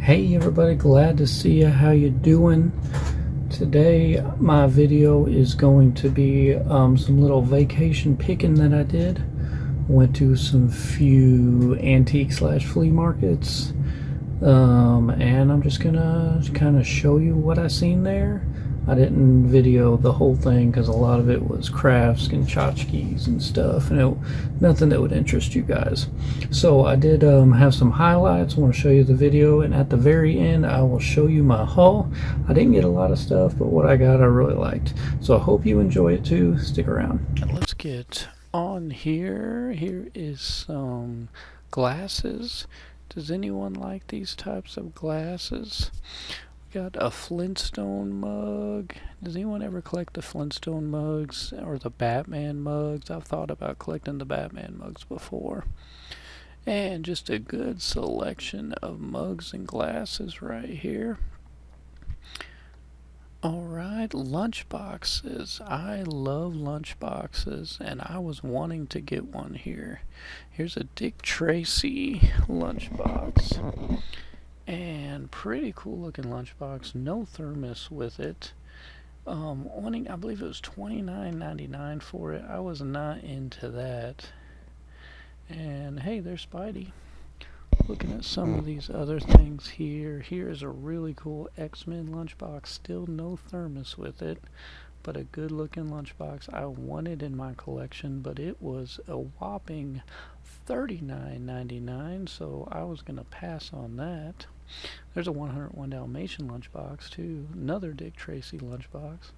Hey everybody, glad to see you. How you doing? Today my video is going to be some little vacation picking that I did. Went to some few antique slash flea markets, and I'm just gonna kind of show you what I seen there. I didn't video the whole thing because a lot of it was crafts and tchotchkes and stuff, and nothing that would interest you guys. So I did have some highlights. I want to show you the video, and at the very end I will show you my haul. I didn't get a lot of stuff, but what I got I really liked. So I hope you enjoy it too. Stick around. Let's get on here. Here is some glasses. Does anyone like these types of glasses? Got a Flintstone mug. Does anyone ever collect the Flintstone mugs or the Batman mugs? I've thought about collecting the Batman mugs before. And just a good selection of mugs and glasses right here. Alright, lunch boxes. I love lunch boxes, and I was wanting to get one here. Here's a Dick Tracy lunch box. And pretty cool looking lunchbox. No thermos with it. I believe it was $29.99 for it. I was not into that. And hey, there's Spidey. Looking at some of these other things here. Here is a really cool X-Men lunchbox. Still no thermos with it, but a good looking lunchbox. I wanted in my collection, but it was a whopping $39.99, so I was gonna pass on that. There's a 101 Dalmatian lunchbox too. Another Dick Tracy lunchbox.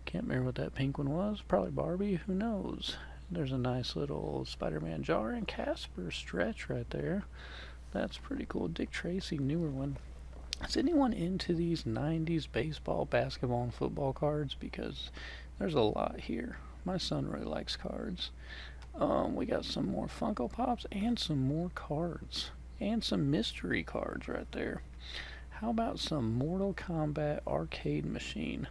Can't remember what that pink one was. Probably Barbie. Who knows? There's a nice little Spider-Man jar and Casper stretch right there. That's pretty cool. Dick Tracy, newer one. Is anyone into these 90s baseball, basketball, and football cards? Because there's a lot here. My son really likes cards. We got some more Funko Pops and some more cards. And some mystery cards right there. How about some Mortal Kombat arcade machine?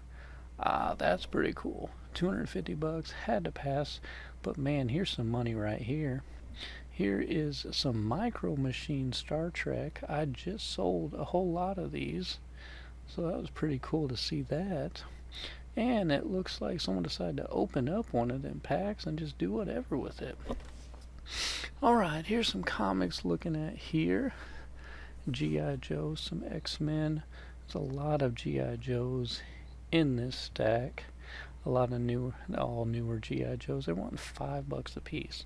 That's pretty cool. 250 bucks, had to pass, but man, here's some money right here. Here is some Micro Machine Star Trek. I just sold a whole lot of these, so that was pretty cool to see that. And it looks like someone decided to open up one of them packs and just do whatever with it. Alright, here's some comics looking at here. G.I. Joe, some X-Men. There's a lot of G.I. Joes in this stack. A lot of all newer G.I. Joes. They're wanting $5 a piece.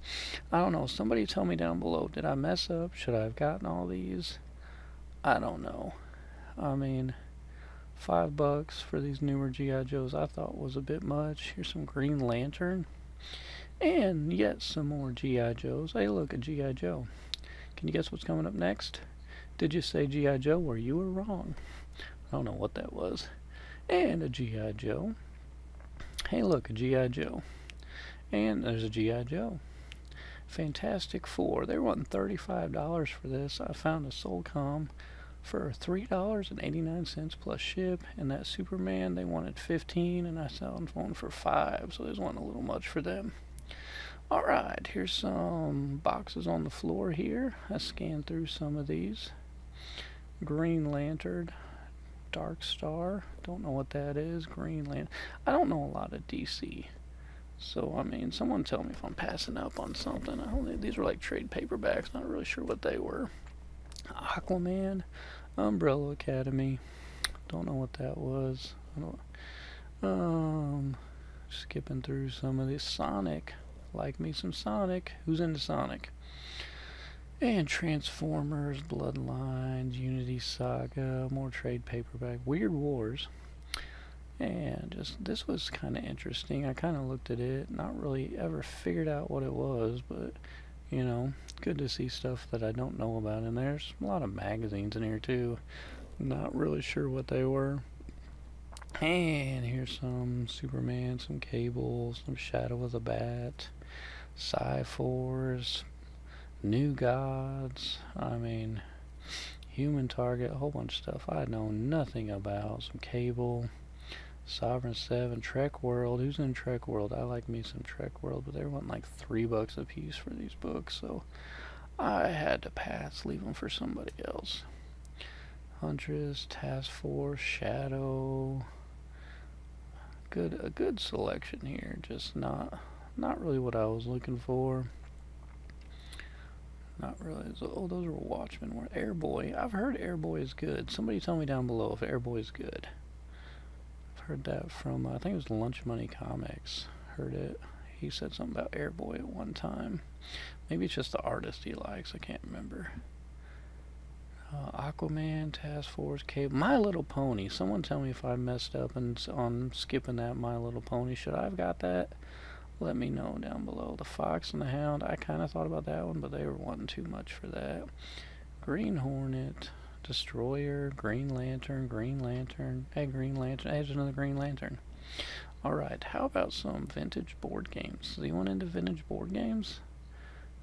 I don't know. Somebody tell me down below. Did I mess up? Should I have gotten all these? I don't know. I mean, $5 for these newer G.I. Joes I thought was a bit much. Here's some Green Lantern. And yet some more G.I. Joes. Hey, look, a G.I. Joe. Can you guess what's coming up next? Did you say G.I. Joe? Or you were wrong. I don't know what that was. And a G.I. Joe. Hey, look, a G.I. Joe. And there's a G.I. Joe. Fantastic Four. They were wanting $35 for this. I found a Solcom for $3.89 plus ship. And that Superman, they wanted $15, and I found one for $5. So they was wanting a little much for them. Alright, here's some boxes on the floor here. I scanned through some of these. Green Lantern, Dark Star, don't know what that is. Green Lantern. I don't know a lot of DC. So, I mean, someone tell me if I'm passing up on something. I don't think these were like trade paperbacks. Not really sure what they were. Aquaman, Umbrella Academy. Don't know what that was. Skipping through some of these. Sonic. Like me some Sonic. Who's into Sonic? And Transformers, Bloodlines, Unity Saga, more trade paperback, Weird Wars. And just, this was kind of interesting. I kind of looked at it, not really ever figured out what it was, but, you know, good to see stuff that I don't know about in there. There's a lot of magazines in here, too. Not really sure what they were. And here's some Superman, some Cable, some Shadow of the Bat, Sci-Force, New Gods, I mean, Human Target, a whole bunch of stuff I know nothing about. Some Cable, Sovereign 7, Trek World. Who's in Trek World? I like me some Trek World, but they want like $3 a piece for these books, so I had to pass, leave them for somebody else. Huntress, Task Force, Shadow. A good selection here. Just not really what I was looking for. Not really. Oh, those are Watchmen. Airboy. I've heard Airboy is good. Somebody tell me down below if Airboy is good. I've heard that from, I think it was Lunch Money Comics. Heard it. He said something about Airboy at one time. Maybe it's just the artist he likes. I can't remember. Aquaman, Task Force, Cable. My Little Pony. Someone tell me if I messed up on skipping that My Little Pony. Should I have got that? Let me know down below. The Fox and the Hound. I kind of thought about that one, but they were wanting too much for that. Green Hornet, Destroyer, Green Lantern. Hey, Green Lantern. Hey, there's another Green Lantern. Alright, how about some vintage board games? Is anyone into vintage board games?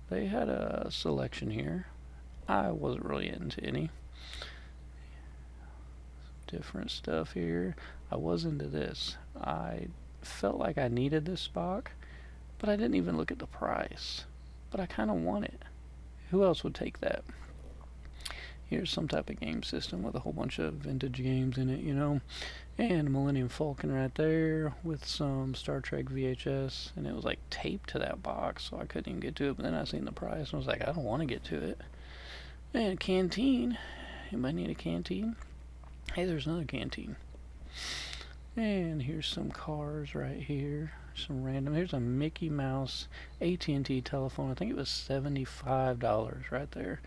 They had a selection here. I wasn't really into any. Different stuff here. I was into this. I felt like I needed this Spock, but I didn't even look at the price. But I kind of want it. Who else would take that? Here's some type of game system with a whole bunch of vintage games in it, you know. And Millennium Falcon right there with some Star Trek VHS. And it was like taped to that box, so I couldn't even get to it. But then I seen the price and I was like, I don't want to get to it. And a canteen. Anybody need a canteen? Hey, there's another canteen. And here's some cars right here. Some random. Here's a Mickey Mouse AT&T telephone. I think it was $75 right there.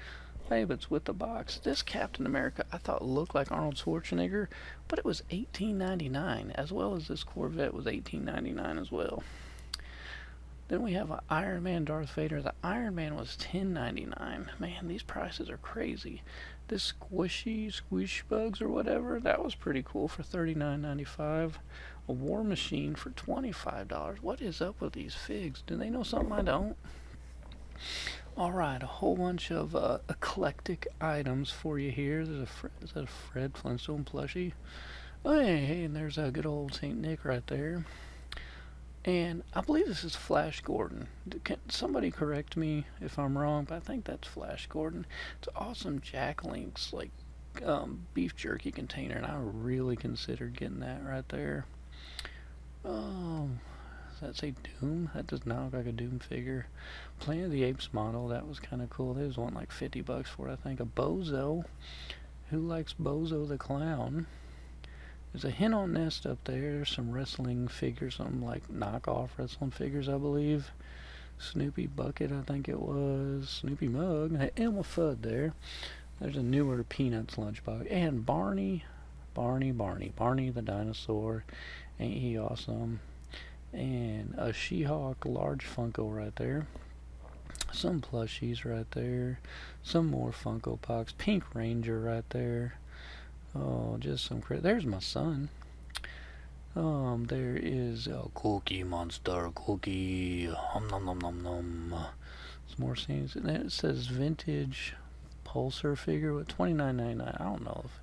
Hey, but it's with the box. This Captain America I thought looked like Arnold Schwarzenegger, but it was $18.99, as well as this Corvette was $18.99 as well. Then we have an Iron Man Darth Vader. The Iron Man was $10.99. Man, these prices are crazy. This Squish Bugs or whatever, that was pretty cool for $39.95. A War Machine for $25. What is up with these figs? Do they know something I don't? Alright, a whole bunch of eclectic items for you here. Is that a Fred Flintstone plushie? Oh, hey, and there's a good old St. Nick right there. And I believe this is Flash Gordon. Can somebody correct me if I'm wrong, but I think that's Flash Gordon. It's an awesome Jack Link's like beef jerky container, and I really considered getting that right there. Does that say Doom? That does not look like a Doom figure. Planet of the Apes model, that was kind of cool. They was wanting like $50 for it, I think. A Bozo. Who likes Bozo the Clown? There's a Hen on Nest up there. There's some wrestling figures, some like knockoff wrestling figures, I believe. Snoopy Bucket, I think it was. Snoopy Mug. And Elma Fudd there. There's a newer Peanuts lunchbox. And Barney the dinosaur. Ain't he awesome? And a She-Hulk large Funko right there. Some plushies right there. Some more Funko Pops. Pink Ranger right there. Oh, just some there's my son. There is a Cookie Monster cookie. Nom nom nom nom. Some more scenes. And then it says vintage Pulsar figure with $29.99. I don't know if.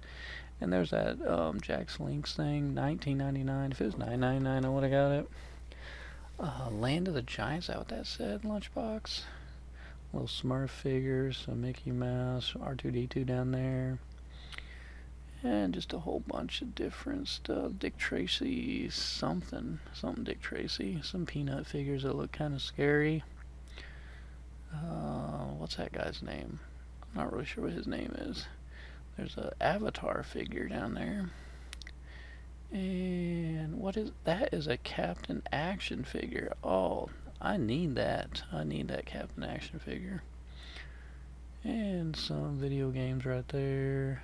And there's that Jax Links thing, $19.99. If it was $9.99, I would have got it. Land of the Giants. Is that what that said? Lunchbox. Little Smurf figures. Some Mickey Mouse. R2D2 down there. And just a whole bunch of different stuff. Dick Tracy, something Dick Tracy. Some Peanut figures that look kind of scary. What's that guy's name? I'm not really sure what his name is. There's an Avatar figure down there. And what is that? Is a Captain Action figure. Oh, I need that. I need that Captain Action figure. And some video games right there.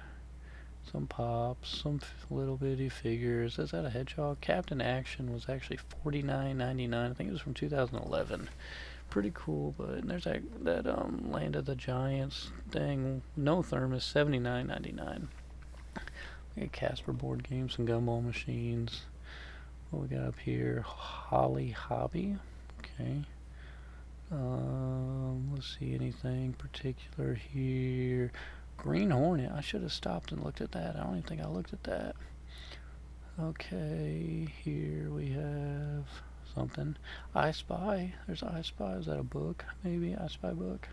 Some pops, some little bitty figures. Is that a hedgehog? Captain Action was actually $49.99. I think it was from 2011. Pretty cool, but there's that Land of the Giants thing. No thermos, $79.99. We got Casper board games, some gumball machines. What we got up here? Holly Hobby. Okay. Let's see, anything particular here? Green Hornet. I should have stopped and looked at that. I don't even think I looked at that. Okay, here we have something. I Spy. There's I Spy. Is that a book? Maybe I Spy book.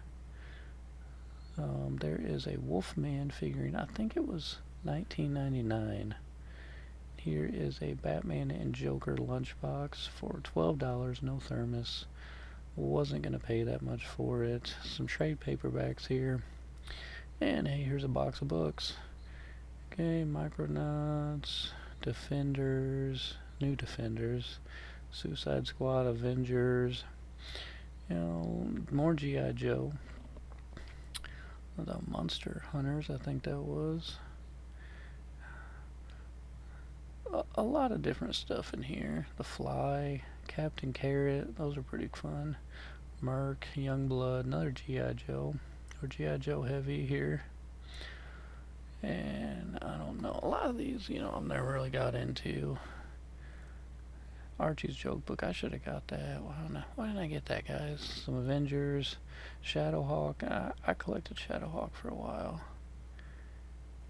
There is a Wolfman figurine. I think it was $19.99. Here is a Batman and Joker lunchbox for $12, no thermos. Wasn't going to pay that much for it. Some trade paperbacks here. And hey, here's a box of books. Okay, Micronauts, Defenders, New Defenders, Suicide Squad, Avengers, more G.I. Joe. The Monster Hunters, I think that was. A lot of different stuff in here. The Fly, Captain Carrot, those are pretty fun. Merc, Youngblood, another G.I. Joe, or G.I. Joe Heavy here. And I don't know, a lot of these, I've never really got into. Archie's Joke Book, I should have got that. Why didn't I get that, guys? Some Avengers, Shadowhawk. I collected Shadowhawk for a while.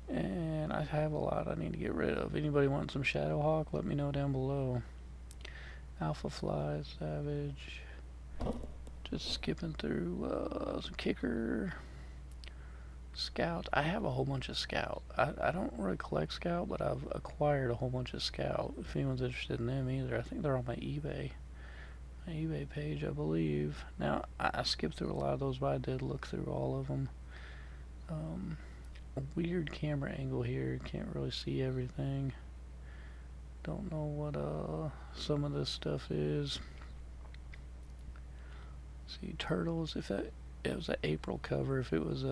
And I have a lot I need to get rid of. Anybody want some Shadowhawk? Let me know down below. Alpha Fly, Savage. Just skipping through some Kicker. Scout. I have a whole bunch of Scout. I don't really collect Scout, but I've acquired a whole bunch of Scout. If anyone's interested in them either, I think they're on my eBay page, I believe. Now, I skipped through a lot of those, but I did look through all of them. A weird camera angle here. Can't really see everything. Don't know what some of this stuff is. See, Turtles. If it was an April cover, if it was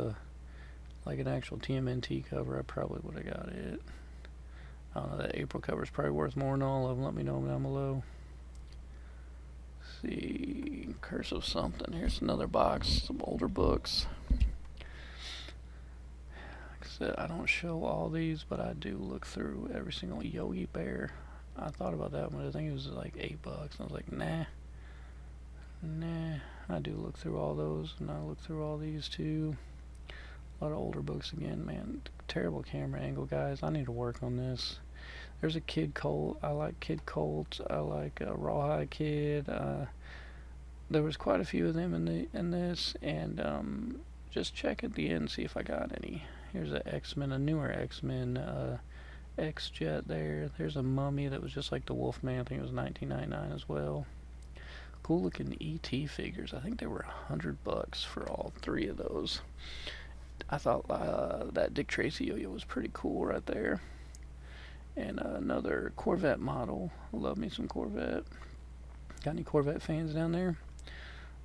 like an actual TMNT cover, I probably would have got it. I don't know, that April cover is probably worth more than all of them. Let me know down below. Let's see, Curse of Something. Here's another box, some older books. Like I said, I don't show all these, but I do look through every single Yogi Bear. I thought about that one. I think it was like $8. I was like, nah. I do look through all those, and I look through all these too. A lot of older books again, man. Terrible camera angle, guys. I need to work on this. There's a Kid Colt. I like Kid Colt. I like Rawhide Kid. There was quite a few of them in this, and just check at the end, see if I got any. Here's a X-Men, a newer X-Men X-Jet there. There's a Mummy that was just like the Wolfman. I think it was $19.99 as well. Cool looking E.T. figures. I think they were $100 for all three of those. I thought that Dick Tracy yo-yo was pretty cool right there. And another Corvette model. Love me some Corvette. Got any Corvette fans down there?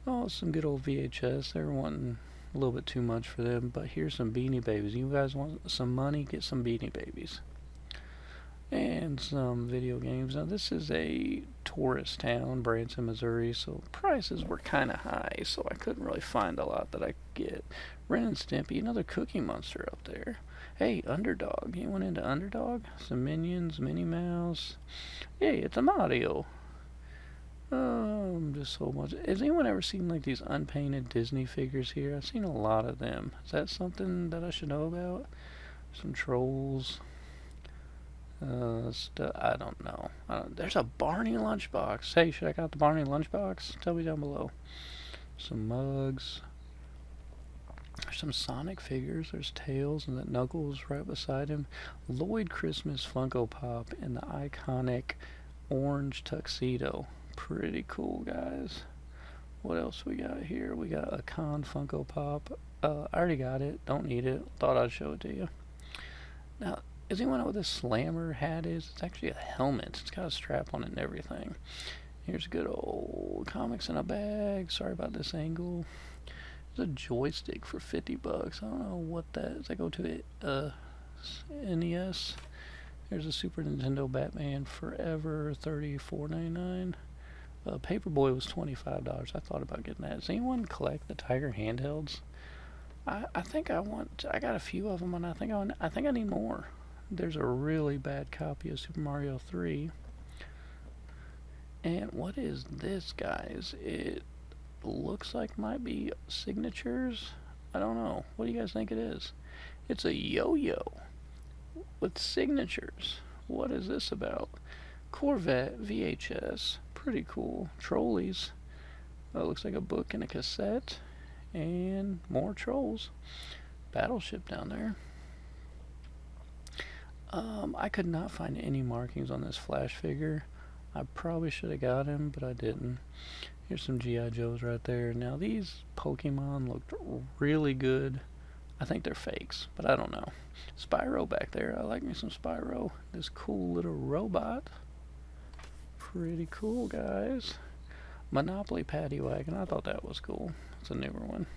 Oh, some good old VHS. They're wanting a little bit too much for them. But here's some Beanie Babies. You guys want some money? Get some Beanie Babies. And some video games. Now this is a tourist town, Branson, Missouri, so prices were kind of high, so I couldn't really find a lot that I could get. Ren and Stimpy, another Cookie Monster up there. Hey, Underdog. Anyone into Underdog? Some Minions, Minnie Mouse. Hey, it's a Mario. Just so much. Has anyone ever seen like these unpainted Disney figures here? I've seen a lot of them. Is that something that I should know about? Some Trolls. I don't know. There's a Barney lunchbox. Hey, should I got the Barney lunchbox? Tell me down below. Some mugs. There's some Sonic figures. There's Tails and that Knuckles right beside him. Lloyd Christmas Funko Pop in the iconic orange tuxedo. Pretty cool, guys. What else we got here? We got a Con Funko Pop. I already got it. Don't need it. Thought I'd show it to you. Now, does anyone know what this Slammer hat is? It's actually a helmet. It's got a strap on it and everything. Here's good old comics in a bag. Sorry about this angle. There's a joystick for $50. I don't know what that is. I go to the NES. There's a Super Nintendo Batman Forever, $34.99. Paperboy was $25. I thought about getting that. Does anyone collect the Tiger handhelds? I think I got a few of them, and I think I need more. There's a really bad copy of Super Mario 3. And what is this, guys? It looks like might be signatures. I don't know. What do you guys think it is? It's a yo-yo with signatures. What is this about? Corvette VHS. Pretty cool. Trolleys. Looks like a book and a cassette. And more trolls. Battleship down there. I could not find any markings on this Flash figure. I probably should have got him, but I didn't. Here's some G.I. Joes right there. Now these Pokemon looked really good. I think they're fakes, but I don't know. Spyro back there. I like me some Spyro. This cool little robot. Pretty cool, guys. Monopoly Paddy Wagon. I thought that was cool. It's a newer one.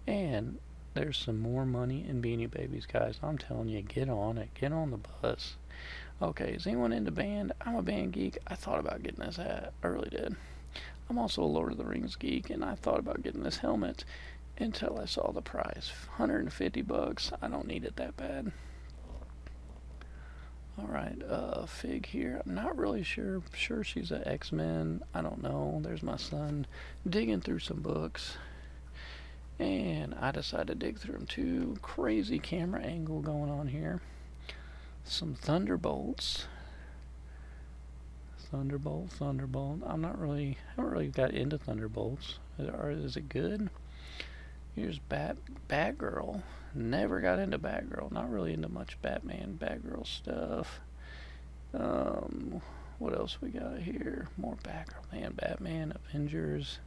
And there's some more money in Beanie Babies, guys. I'm telling you, get on it. Get on the bus. Okay, is anyone into band? I'm a band geek. I thought about getting this hat. I really did. I'm also a Lord of the Rings geek, and I thought about getting this helmet until I saw the price. $150. I don't need it that bad. Alright, Fig here. I'm not really sure. Sure she's an X-Men. I don't know. There's my son digging through some books. And I decided to dig through them too. Crazy camera angle going on here. Some Thunderbolts. Thunderbolt. I haven't really got into Thunderbolts. Is it good? Here's Batgirl. Never got into Batgirl. Not really into much Batman, Batgirl stuff. What else we got here? More Batgirl. Man, Batman, Avengers,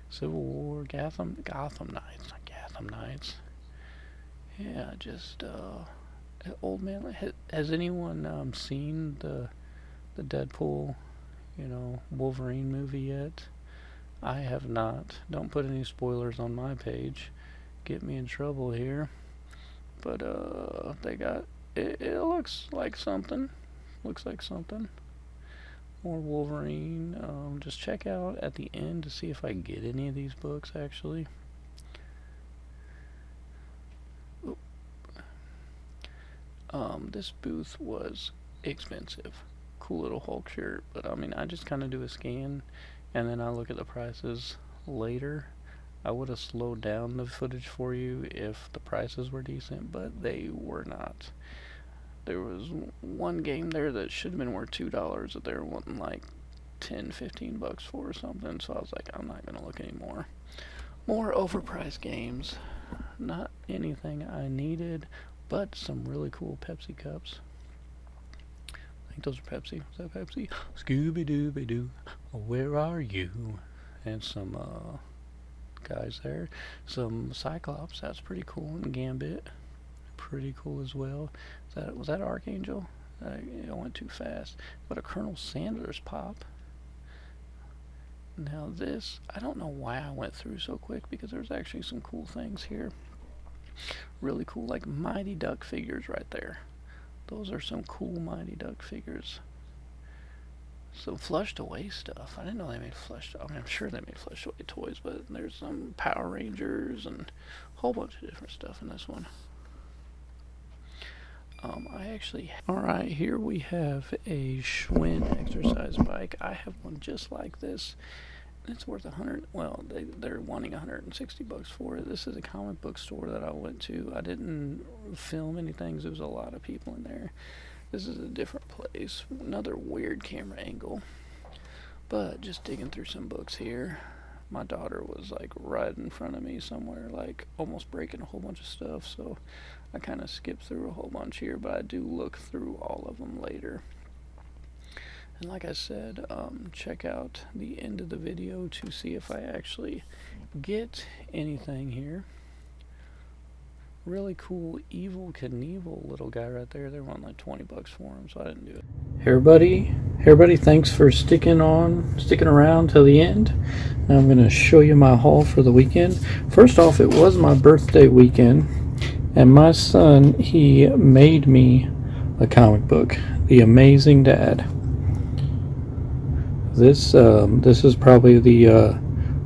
Civil War, Gotham Knights, not Gotham Knights. Yeah, just old man. Has anyone seen the Deadpool, Wolverine movie yet? I have not. Don't put any spoilers on my page. Get me in trouble here. But they got it looks like something. Looks like something. More Wolverine. Just check out at the end to see if I can get any of these books actually. This booth was expensive. Cool little Hulk shirt, but I mean I just kinda do a scan and then I look at the prices later. I would have slowed down the footage for you if the prices were decent, but they were not. There was one game there that should have been worth $2 that they were wanting like $10-15 for or something, so I was like, I'm not gonna look anymore. More overpriced games. Not anything I needed, but some really cool Pepsi cups. I think those are Pepsi. Is that Pepsi? Scooby-Dooby-Doo, where are you? And some guys there. Some Cyclops, that's pretty cool. And Gambit, pretty cool as well. Was that Archangel? I went too fast. But a Colonel Sanders pop. Now this, I don't know why I went through so quick because there's actually some cool things here. Really cool, like Mighty Duck figures right there. Those are some cool Mighty Duck figures. Some flushed away stuff. I didn't know they made flushed. I mean, I'm sure they made flushed away toys, but there's some Power Rangers and a whole bunch of different stuff in this one. Alright, here we have a Schwinn exercise bike. I have one just like this. It's worth they're wanting $160 for it. This is a comic book store that I went to. I didn't film anything. There was a lot of people in there. This is a different place. Another weird camera angle. But just digging through some books here. My daughter was like right in front of me somewhere, like almost breaking a whole bunch of stuff. So I kind of skipped through a whole bunch here, but I do look through all of them later. And like I said, check out the end of the video to see if I actually get anything here. Really cool Evil Knievel little guy right there. They want like $20 for him, so I didn't do it. Hey everybody, thanks for sticking around till the end. Now I'm going to show you my haul for the weekend. First off, it was my birthday weekend, and my son, he made me a comic book, The Amazing Dad. This is probably the,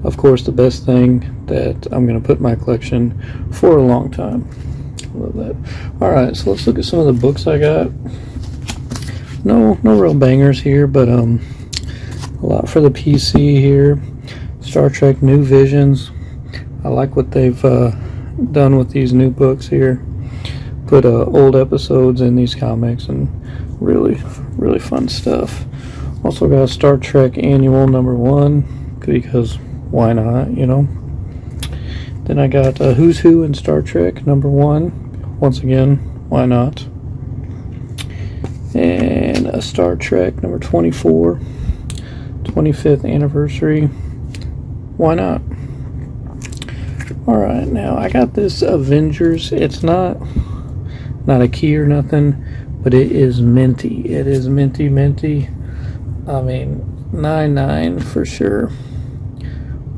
of course, the best thing that I'm going to put in my collection for a long time. Love that. Alright, so let's look at some of the books I got. No real bangers here, but a lot for the PC here. Star Trek New Visions. I like what they've done with these new books here. Put old episodes in these comics and really fun stuff. Also got Star Trek Annual #1 because why not, Then I got Who's Who in Star Trek #1. Once again, why not? Star Trek number 24, 25th anniversary. Why not? Alright, now I got this Avengers. It's not a key or nothing, but it is minty. It is minty. I mean, 99 for sure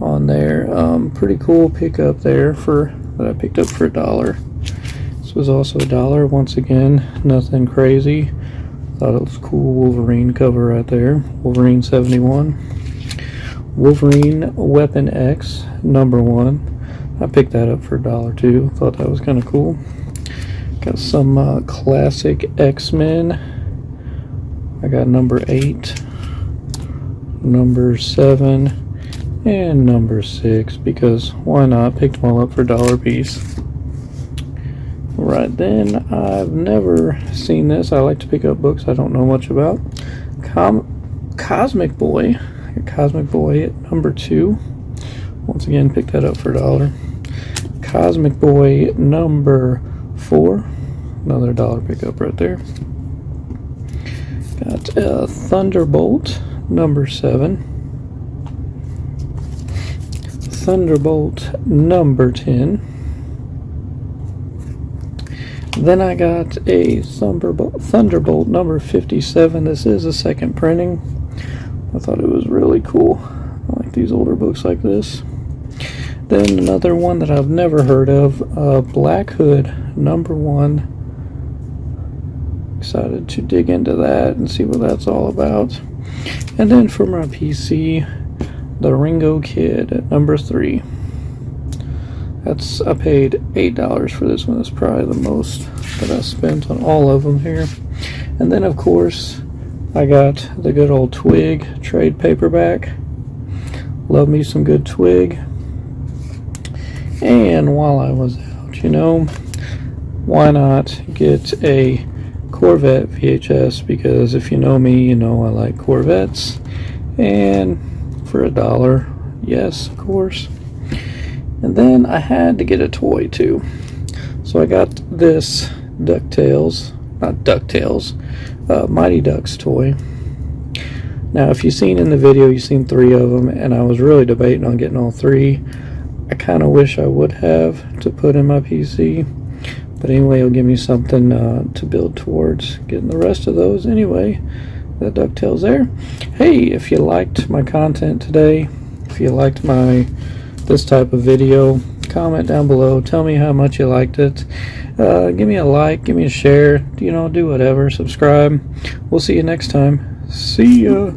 on there. Pretty cool pickup there that I picked up for $1. This was also $1. Once again, nothing crazy. Thought it was cool. Wolverine cover right there. Wolverine 71. Wolverine Weapon X number 1. I picked that up for $1 too. Thought that was kind of cool. Got some classic X-Men. I got number 8, number 7, and number 6 because why not? Picked them all up for $1 a piece. Right then, I've never seen this. I like to pick up books I don't know much about. Cosmic Boy. Cosmic Boy at number 2. Once again, picked that up for $1. Cosmic Boy number 4. Another $1 pickup right there. Got Thunderbolt number 7. Thunderbolt number 10. Then I got a Thunderbolt number 57. This is a second printing. I thought it was really cool. I like these older books like this. Then another one that I've never heard of, Black Hood number 1. Excited to dig into that and see what that's all about. And then for my PC, the Ringo Kid at number 3. I paid $8 for this one. That's probably the most that I spent on all of them here. And then of course I got the good old Twig trade paperback. Love me some good Twig. And while I was out, why not get a Corvette VHS? Because if you know me, you know I like Corvettes. And for $1, yes, of course. And then I had to get a toy too. So I got this Mighty Ducks toy. Now if you've seen in the video, you've seen 3 of them, and I was really debating on getting all 3. I kind of wish I would have to put in my PC, but anyway, it'll give me something to build towards getting the rest of those. Anyway, the DuckTales there. Hey, if you liked my content today, if you liked this type of video, comment down below. Tell me how much you liked it. Give me a like, give me a share, do whatever. Subscribe. We'll see you next time. See ya.